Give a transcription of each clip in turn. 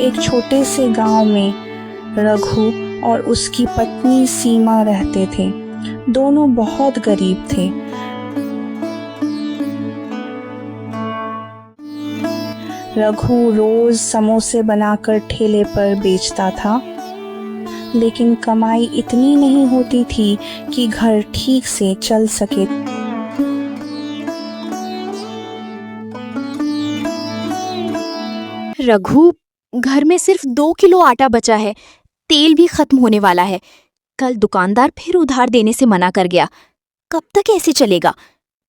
एक छोटे से गांव में रघु और उसकी पत्नी सीमा रहते थे। दोनों बहुत गरीब थे। रघु रोज समोसे बनाकर ठेले पर बेचता था, लेकिन कमाई इतनी नहीं होती थी कि घर ठीक से चल सके। रघु, घर में सिर्फ 2 किलो आटा बचा है, तेल भी खत्म होने वाला है। कल दुकानदार फिर उधार देने से मना कर गया। कब तक ऐसे चलेगा?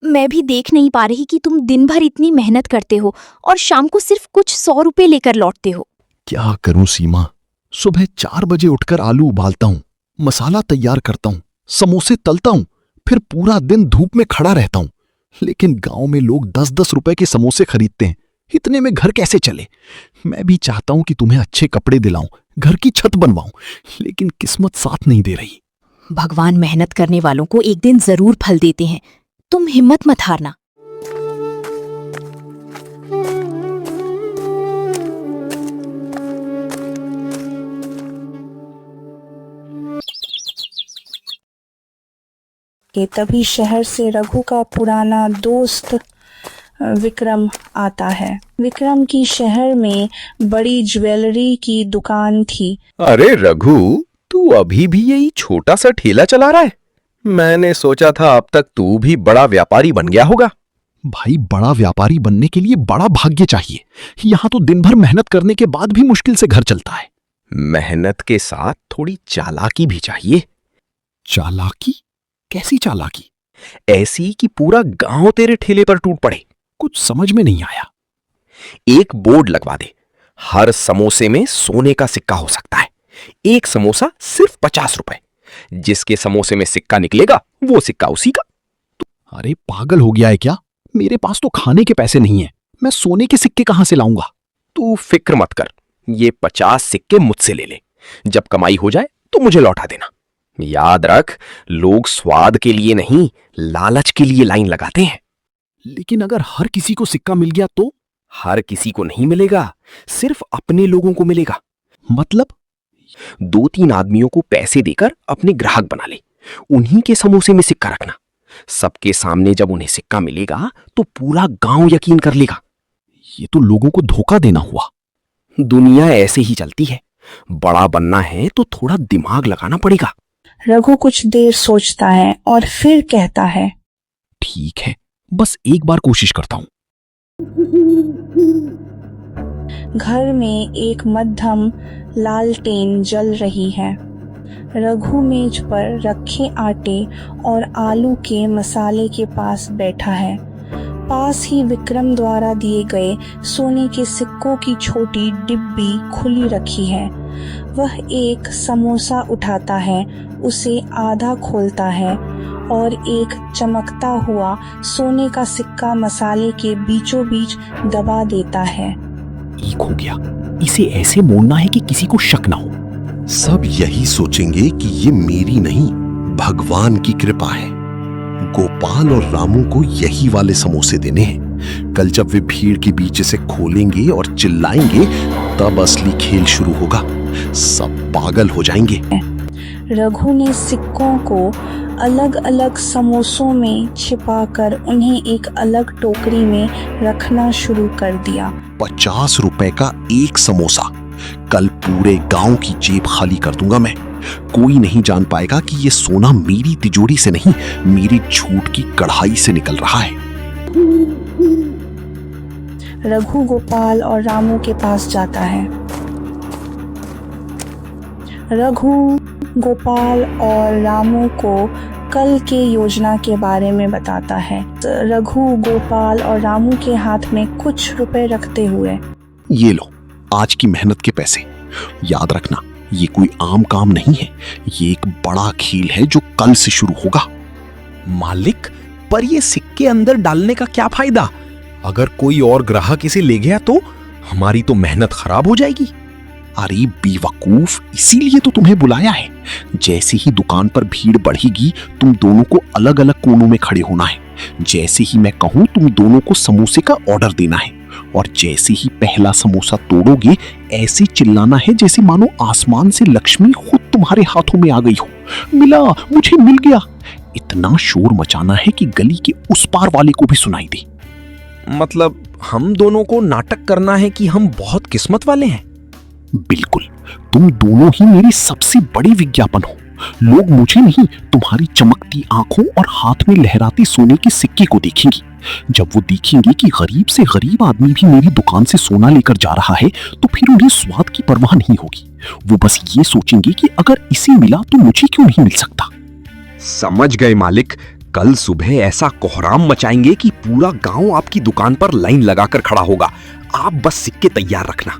मैं भी देख नहीं पा रही कि तुम दिन भर इतनी मेहनत करते हो और शाम को सिर्फ कुछ 100 रुपए लेकर लौटते हो। क्या करूं सीमा, सुबह 4 बजे उठकर आलू उबालता हूं, मसाला तैयार करता हूं, समोसे तलता हूं, फिर पूरा दिन धूप में खड़ा रहता हूं। लेकिन गांव में लोग 10-10 रुपए के समोसे खरीदते हैं। इतने में घर कैसे चले? मैं भी चाहता हूं कि तुम्हें अच्छे कपड़े दिलाऊं, घर की छत बनवाऊं, लेकिन किस्मत साथ नहीं दे रही। भगवान मेहनत करने वालों को एक दिन जरूर फल देते हैं। तुम हिम्मत मत हारना। तभी शहर से रघु का पुराना दोस्त विक्रम आता है। विक्रम की शहर में बड़ी ज्वेलरी की दुकान थी। अरे रघु, तू अभी भी यही छोटा सा ठेला चला रहा है? मैंने सोचा था अब तक तू भी बड़ा व्यापारी बन गया होगा। भाई, बड़ा व्यापारी बनने के लिए बड़ा भाग्य चाहिए। यहाँ तो दिन भर मेहनत करने के बाद भी मुश्किल से घर चलता है। मेहनत के साथ थोड़ी चालाकी भी चाहिए। चालाकी? कैसी चालाकी? ऐसी कि पूरा गांव तेरे ठेले पर टूट पड़े। कुछ समझ में नहीं आया। एक बोर्ड लगवा दे, हर समोसे में सोने का सिक्का हो सकता है। एक समोसा सिर्फ 50 रुपए। जिसके समोसे में सिक्का निकलेगा वो सिक्का उसी का। अरे पागल हो गया है क्या? मेरे पास तो खाने के पैसे नहीं है, मैं सोने के सिक्के कहां से लाऊंगा? तू फिक्र मत कर, ये 50 सिक्के मुझसे ले ले। जब कमाई हो जाए तो मुझे लौटा देना। याद रख, लोग स्वाद के लिए नहीं, लालच के लिए लाइन लगाते हैं। लेकिन अगर हर किसी को सिक्का मिल गया तो? हर किसी को नहीं मिलेगा, सिर्फ अपने लोगों को मिलेगा। मतलब? 2-3 आदमियों को पैसे देकर अपने ग्राहक बना ले, उन्हीं के समोसे में सिक्का रखना। सबके सामने जब उन्हें सिक्का मिलेगा तो पूरा गांव यकीन कर लेगा। ये तो लोगों को धोखा देना हुआ। दुनिया ऐसे ही चलती है। बड़ा बनना है तो थोड़ा दिमाग लगाना पड़ेगा। रघु कुछ देर सोचता है और फिर कहता है, ठीक है, बस एक बार कोशिश करता हूं। घर में एक मध्यम लालटेन जल रही है। रघु मेज पर रखे आटे और आलू के मसाले के पास बैठा है। पास ही विक्रम द्वारा दिए गए सोने के सिक्कों की छोटी डिब्बी खुली रखी है। वह एक समोसा उठाता है, उसे आधा खोलता है और एक चमकता हुआ सोने का सिक्का मसाले के बीचों बीच दबा देता है। ठीक हो गया, इसे ऐसे मोड़ना है कि किसी को शक ना हो। सब यही सोचेंगे कि ये मेरी नहीं, भगवान की कृपा है। गोपाल और रामू को यही वाले समोसे देने हैं। कल जब वे भीड़ के बीच से खोलेंगे और चिल्लाएंगे, तब असली खेल शुरू होगा। सब पागल हो जाएंगे। रघु ने सिक्कों को अलग अलग समोसों में छिपाकर उन्हें एक अलग टोकरी में रखना शुरू कर दिया। 50 रुपए का एक समोसा। कल पूरे गांव की जेब खाली कर दूंगा मैं। कोई नहीं जान पाएगा कि ये सोना मेरी तिजोरी से नहीं, मेरी झूठ की कढ़ाई से निकल रहा है। रघु गोपाल और रामू के पास जाता है। रघु गोपाल और रामू को कल के योजना के बारे में बताता है। रघु गोपाल और रामू के हाथ में कुछ रुपए रखते हुए, ये लो, आज की मेहनत के पैसे। याद रखना, ये कोई आम काम नहीं है, ये एक बड़ा खेल है जो कल से शुरू होगा। मालिक, पर ये सिक्के अंदर डालने का क्या फायदा? अगर कोई और ग्राहक इसे ले गया तो हमारी तो मेहनत खराब हो जाएगी। अरे बेवकूफ, इसीलिए तो तुम्हें बुलाया है। जैसे ही दुकान पर भीड़ बढ़ेगी, तुम दोनों को अलग अलग कोनों में खड़े होना है। जैसे ही मैं कहूं, तुम दोनों को समोसे का ऑर्डर देना है और जैसे ही पहला समोसा तोड़ोगे ऐसे चिल्लाना है जैसे मानो आसमान से लक्ष्मी खुद तुम्हारे हाथों में आ गई हो। मिला, मुझे मिल गया। इतना शोर मचाना है कि गली के उस पार वाले को भी सुनाई दे। मतलब हम दोनों को नाटक करना है कि हम बहुत किस्मत वाले हैं। बिल्कुल, तुम दोनों ही मेरी सबसे बड़ी विज्ञापन हो। लोग मुझे नहीं, तुम्हारी चमकती आंखों और हाथ में लहराते सोने के सिक्के को देखेंगे। जब वो देखेंगे कि गरीब से गरीब आदमी भी मेरी दुकान से सोना लेकर जा रहा है तो फिर उन्हें स्वाद की परवाह नहीं होगी। वो बस ये सोचेंगे कि अगर इसे मिला तो मुझे क्यों नहीं मिल सकता। समझ गए मालिक। कल सुबह ऐसा कोहराम मचाएंगे कि पूरा गांव आपकी दुकान पर लाइन लगाकर खड़ा होगा। आप बस सिक्के तैयार रखना।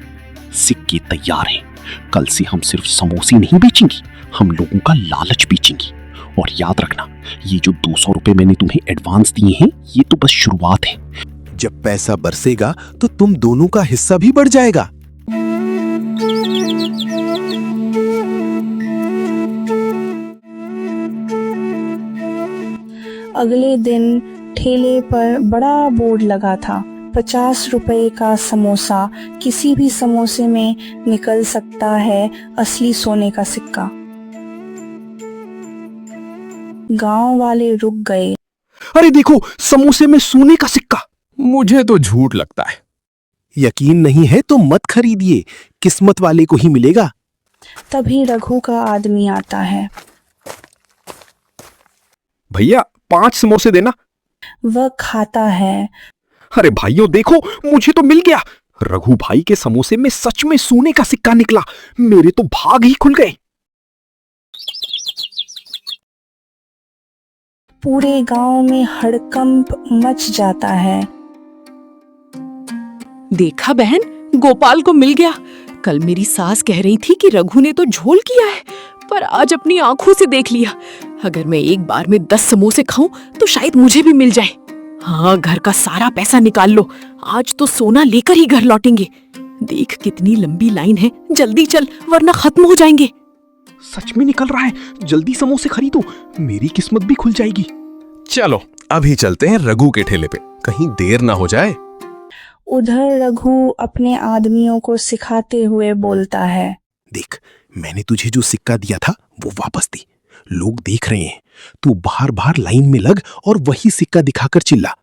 सिक्के तैयार हैं। कल से हम सिर्फ समोसे नहीं बेचेंगे, हम लोगों का लालच बेचेंगे। और याद रखना, ये जो 200 रुपए मैंने तुम्हें एडवांस दिए हैं ये तो बस शुरुआत है। जब पैसा बरसेगा तो तुम दोनों का हिस्सा भी बढ़ जाएगा। अगले दिन ठेले पर बड़ा बोर्ड लगा था, 50 रुपए का समोसा, किसी भी समोसे में निकल सकता है असली सोने का सिक्का। गांव वाले रुक गए। अरे देखो, समोसे में सोने का सिक्का। मुझे तो झूठ लगता है। यकीन नहीं है तो मत खरीदिए, किस्मत वाले को ही मिलेगा। तभी रघु का आदमी आता है। भैया 5 समोसे देना। वह खाता है। अरे भाइयों देखो, मुझे तो मिल गया। रघु भाई के समोसे में सच में सोने का सिक्का निकला। मेरे तो भाग ही खुल गए। पूरे गांव में हड़कंप मच जाता है। देखा बहन, गोपाल को मिल गया। कल मेरी सास कह रही थी कि रघु ने तो झोल किया है, पर आज अपनी आंखों से देख लिया। अगर मैं एक बार में 10 समोसे खाऊं तो शायद मुझे भी मिल जाए। हाँ, घर का सारा पैसा निकाल लो, आज तो सोना लेकर ही घर लौटेंगे। देख कितनी लंबी लाइन है, जल्दी चल वरना खत्म हो जाएंगे। सच में निकल रहा है, जल्दी समोसे खरीदो, मेरी किस्मत भी खुल जाएगी। चलो अभी चलते हैं रघु के ठेले पे, कहीं देर ना हो जाए। उधर रघु अपने आदमियों को सिखाते हुए बोलता है। देख, मैंने तुझे जो सिक्का दिया था वो वापस दे। लोग देख रहे हैं, तू बार बार लाइन में लग और वही सिक्का दिखाकर चिल्ला।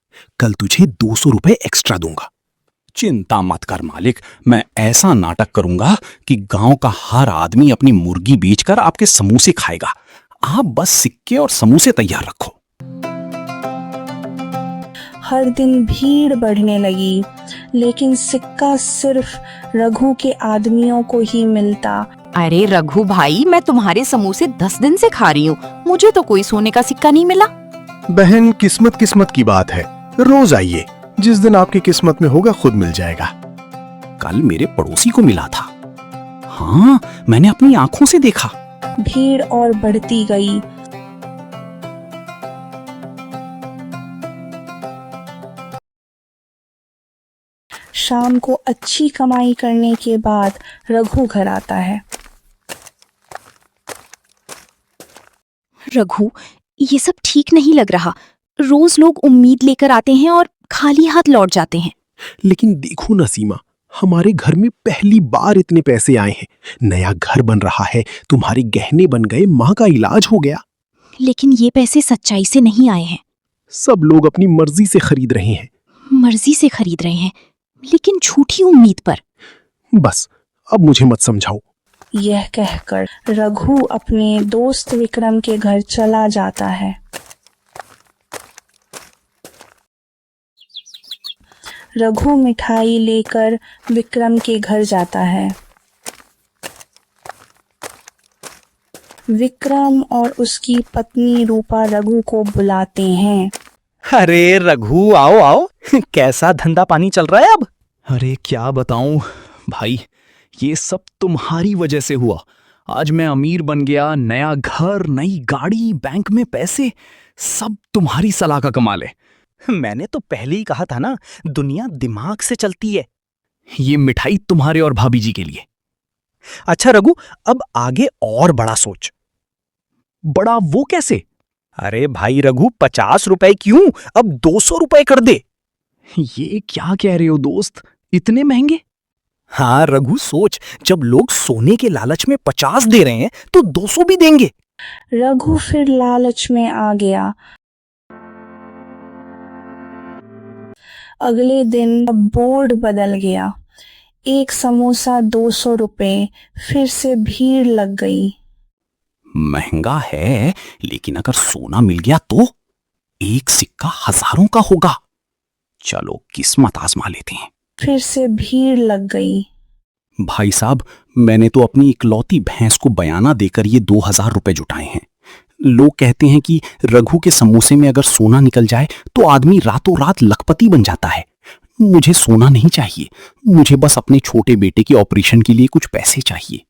कल तुझे 200 रुपए एक्स्ट्रा दूंगा। चिंता मत कर मालिक, मैं ऐसा नाटक करूंगा कि गांव का हर आदमी अपनी मुर्गी बेचकर आपके समोसे खाएगा। आप बस सिक्के और समोसे तैयार रखो। हर दिन भीड़ बढ़ने लगी, लेकिन सिक्का सिर्फ रघु के आदमियों को ही मिलता। अरे रघु भाई, मैं तुम्हारे समोसे 10 दिन से खा रही हूँ, मुझे तो कोई सोने का सिक्का नहीं मिला। बहन, किस्मत किस्मत की बात है। रोज आइए, जिस दिन आपकी किस्मत में होगा खुद मिल जाएगा। कल मेरे पड़ोसी को मिला था। हाँ, मैंने अपनी आंखों से देखा। भीड़ और बढ़ती गई। शाम को अच्छी कमाई करने के बाद रघु घर आता है। रघु, ये सब ठीक नहीं लग रहा। रोज लोग उम्मीद लेकर आते हैं और खाली हाथ लौट जाते हैं। लेकिन देखो ना सीमा, हमारे घर में पहली बार इतने पैसे आए हैं। नया घर बन रहा है, तुम्हारे गहने बन गए, माँ का इलाज हो गया। लेकिन ये पैसे सच्चाई से नहीं आए हैं। सब लोग अपनी मर्जी से खरीद रहे हैं। मर्जी से खरीद रहे हैं, लेकिन झूठी उम्मीद पर। बस अब मुझे मत समझाओ। यह कहकर रघु अपने दोस्त विक्रम के घर चला जाता है। रघु मिठाई लेकर विक्रम के घर जाता है। विक्रम और उसकी पत्नी रूपा रघु को बुलाते हैं। अरे रघु, आओ आओ, कैसा धंधा पानी चल रहा है अब? अरे क्या बताऊं भाई, ये सब तुम्हारी वजह से हुआ। आज मैं अमीर बन गया, नया घर, नई गाड़ी, बैंक में पैसे, सब तुम्हारी सलाह का कमाल है। मैंने तो पहले ही कहा था ना, दुनिया दिमाग से चलती है। ये मिठाई तुम्हारे और भाभी जी के लिए। अच्छा रघु, अब आगे और बड़ा सोच। बड़ा वो कैसे? अरे भाई रघु, 50 रुपए क्यों, अब 200 रुपए कर दे। ये क्या कह रहे हो दोस्त? इतने महंगे? हाँ रघु सोच, जब लोग सोने के लालच में 50 दे रहे हैं तो 200 भी देंगे। रघु फिर लालच में आ गया। अगले दिन बोर्ड बदल गया। एक समोसा 200 रुपए। फिर से भीड़ लग गई। महंगा है, लेकिन अगर सोना मिल गया तो एक सिक्का हजारों का होगा। चलो किस्मत आजमा लेते हैं। फिर से भीड़ लग गई। भाई साहब, मैंने तो अपनी इकलौती भैंस को बयाना देकर ये 2000 रुपए जुटाए हैं। लोग कहते हैं कि रघु के समोसे में अगर सोना निकल जाए तो आदमी रातों रात लखपति बन जाता है। मुझे सोना नहीं चाहिए, मुझे बस अपने छोटे बेटे के ऑपरेशन के लिए कुछ पैसे चाहिए।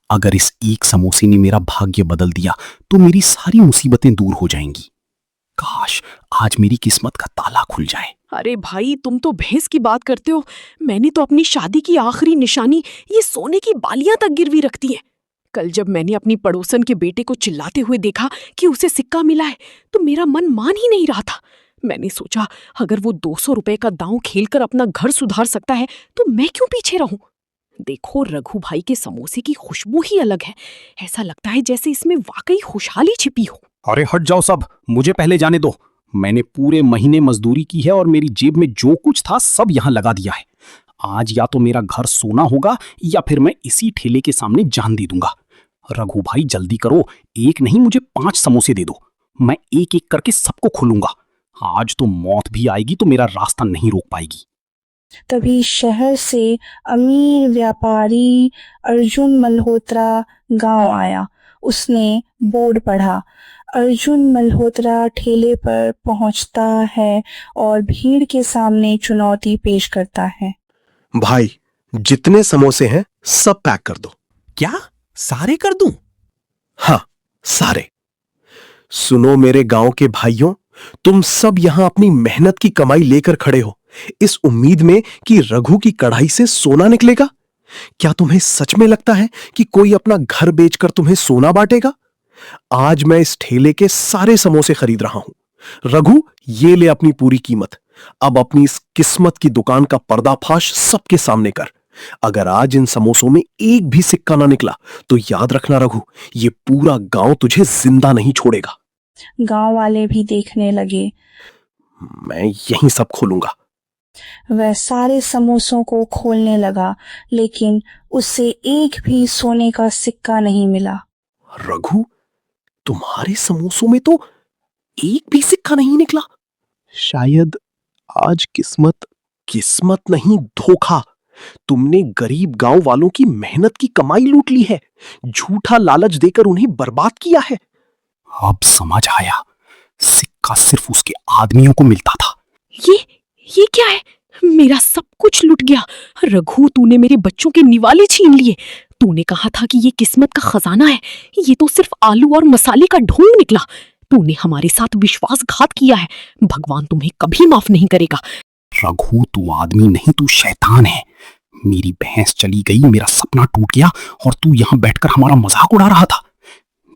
अगर इस एक समोसे ने मेरा भाग्य बदल दिया तो मेरी सारी मुसीबतें दूर हो जाएंगी। काश आज मेरी किस्मत का ताला खुल जाए। अरे भाई, तुम तो भैंस की बात करते हो, मैंने तो अपनी शादी की आखिरी निशानी ये सोने की बालियां तक गिरवी रखती हैं। कल जब मैंने अपनी पड़ोसन के बेटे को चिल्लाते हुए देखा कि उसे सिक्का मिला है तो मेरा मन मान ही नहीं रहा था। मैंने सोचा अगर वो 200 रुपए का दांव खेलकर अपना घर सुधार सकता है तो मैं क्यों पीछे रहूं। देखो, रघु भाई के समोसे की खुशबू ही अलग है। ऐसा लगता है जैसे इसमें वाकई खुशहाली छिपी हो। अरे हट जाओ सब, मुझे पहले जाने दो। मैंने पूरे महीने मजदूरी की है और मेरी जेब में जो कुछ था सब यहां लगा दिया है। आज या तो मेरा घर सोना होगा या फिर मैं इसी ठेले के सामने जान दे दूंगा। रघु भाई जल्दी करो, एक नहीं मुझे 5 समोसे दे दो। मैं एक एक करके सबको खोलूंगा। आज तो मौत भी आएगी तो मेरा रास्ता नहीं रोक पाएगी। तभी शहर से अमीर व्यापारी अर्जुन मल्होत्रा गांव आया। उसने बोर्ड पढ़ा। अर्जुन मल्होत्रा ठेले पर पहुंचता है और भीड़ के सामने चुनौती पेश करता है। भाई, जितने समोसे हैं सब पैक कर दो। क्या सारे कर दूं? हाँ, सारे। सुनो मेरे गांव के भाइयों, तुम सब यहां अपनी मेहनत की कमाई लेकर खड़े हो, इस उम्मीद में कि रघु की कढ़ाई से सोना निकलेगा। क्या तुम्हें सच में लगता है कि कोई अपना घर बेचकर तुम्हें सोना बांटेगा? आज मैं इस ठेले के सारे समोसे खरीद रहा हूं। रघु, ये ले अपनी पूरी कीमत। अब अपनी इस किस्मत की दुकान का पर्दाफाश सबके सामने कर। अगर आज इन समोसों में एक भी सिक्का ना निकला तो याद रखना रघु, ये पूरा गांव तुझे जिंदा नहीं छोड़ेगा। गांव वाले भी देखने लगे। मैं यहीं सब खोलूंगा। वह सारे समोसों को खोलने लगा, लेकिन उसे एक भी सोने का सिक्का नहीं मिला। रघु, तुम्हारे समोसों में तो एक भी सिक्का नहीं निकला। शायद आज किस्मत नहीं, धोखा। तुमने गरीब गांव वालों की मेहनत की कमाई लूट ली है, झूठा लालच देकर उन्हें बर्बाद किया है। अब समझ आया, सिक्का सिर्फ उसके आदमियों को मिलता था। ये क्या है? मेरा सब कुछ लुट गया। रघु, तूने मेरे बच्चों के निवाले छीन लिए। तूने कहा था कि ये किस्मत का खजाना है, ये तो सिर्फ आलू और मसाले का ढोंग निकला। तूने हमारे साथ विश्वासघात किया है, भगवान तुम्हें कभी माफ नहीं करेगा। रघु, तू आदमी नहीं, तू शैतान है। मेरी भैंस चली गई, मेरा सपना टूट गया और तू यहां बैठकर हमारा मजाक उड़ा रहा था।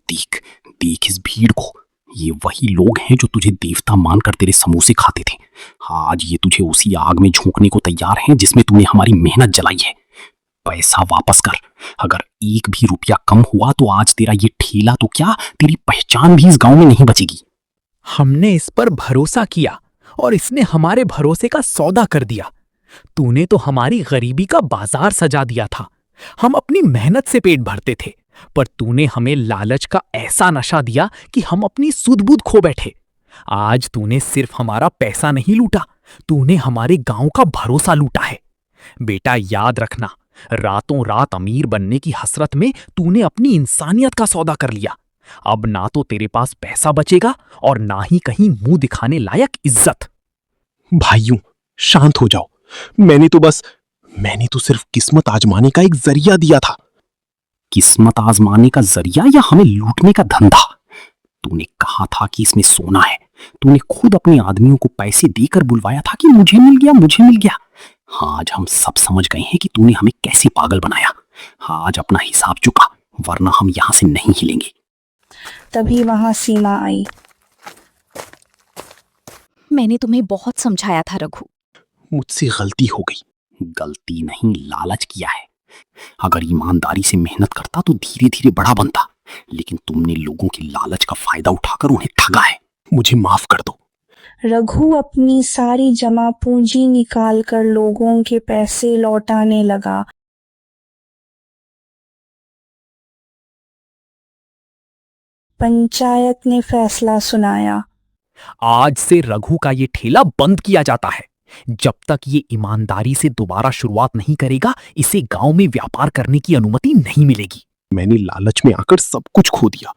देख देख इस भीड़ को, ये वही लोग हैं जो तुझे देवता मानकर तेरे समोसे खाते थे। आज ये तुझे उसी आग में झोंकने को तैयार हैं जिसमें तूने हमारी मेहनत जलाई है। पैसा वापस कर। अगर एक भी रुपया कम हुआ तो आज तेरा ये ठेला तो क्या, तेरी पहचान भी इस गांव में नहीं बचेगी। हमने इस पर भरोसा किया और इसने हमारे भरोसे का सौदा कर दिया। तूने तो हमारी गरीबी का बाजार सजा दिया था। हम अपनी मेहनत से पेट भरते थे, पर तूने हमें लालच का ऐसा नशा दिया कि हम अपनी सुध-बुध खो बैठे। आज तूने सिर्फ हमारा पैसा नहीं लूटा, तूने हमारे गांव का भरोसा लूटा है। बेटा, याद रखना, रातों रात अमीर बनने की हसरत में तूने अपनी इंसानियत का सौदा कर लिया। अब ना तो तेरे पास पैसा बचेगा और ना ही कहीं मुंह दिखाने लायक इज्जत। भाइयों, शांत हो जाओ। मैंने तो सिर्फ किस्मत आजमाने का एक जरिया दिया था। किस्मत आजमाने का जरिया या हमें लूटने का धंधा? तूने कहा था कि इसमें सोना है। तूने खुद अपने आदमियों को पैसे देकर बुलवाया था कि मुझे मिल गया, मुझे मिल गया। आज हम सब समझ गए हैं कि तूने हमें कैसे पागल बनाया। आज अपना हिसाब चुका, वरना हम यहां से नहीं हिलेंगे। तभी वहां सीमा आई। मैंने तुम्हें बहुत समझाया था रघु। मुझसे गलती हो गई। गलती नहीं, लालच किया है। अगर ईमानदारी से मेहनत करता तो धीरे धीरे बड़ा बनता, लेकिन तुमने लोगों की लालच का फायदा उठाकर उन्हें ठगा है। मुझे माफ कर दो। रघु अपनी सारी जमा पूंजी निकालकर लोगों के पैसे लौटाने लगा। पंचायत ने फैसला सुनाया। आज से रघु का ये ठेला बंद किया जाता है। जब तक ये ईमानदारी से दोबारा शुरुआत नहीं करेगा, इसे गांव में व्यापार करने की अनुमति नहीं मिलेगी। मैंने लालच में आकर सब कुछ खो दिया।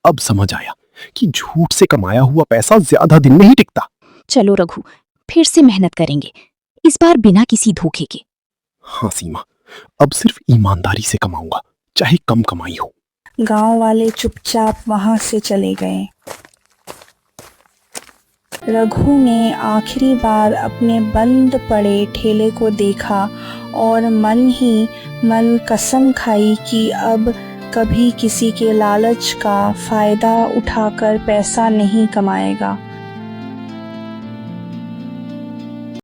अब समझ आया कि झूठ से कमाया हुआ पैसा ज्यादा दिन नहीं टिकता। चलो रघु, फिर से मेहनत करेंगे, इस बार बिना किसी धोखे के। हाँ सीमा, अब सिर्फ ईमानदारी से कमाऊंगा, चाहे कम कमाई हो। गांव वाले चुपचाप वहां से चले गए। रघु ने आखिरी बार अपने बंद पड़े ठेले को देखा और मन ही मन कसम खाई कि अब कभी किसी के लालच का फायदा उठाकर पैसा नहीं कमाएगा।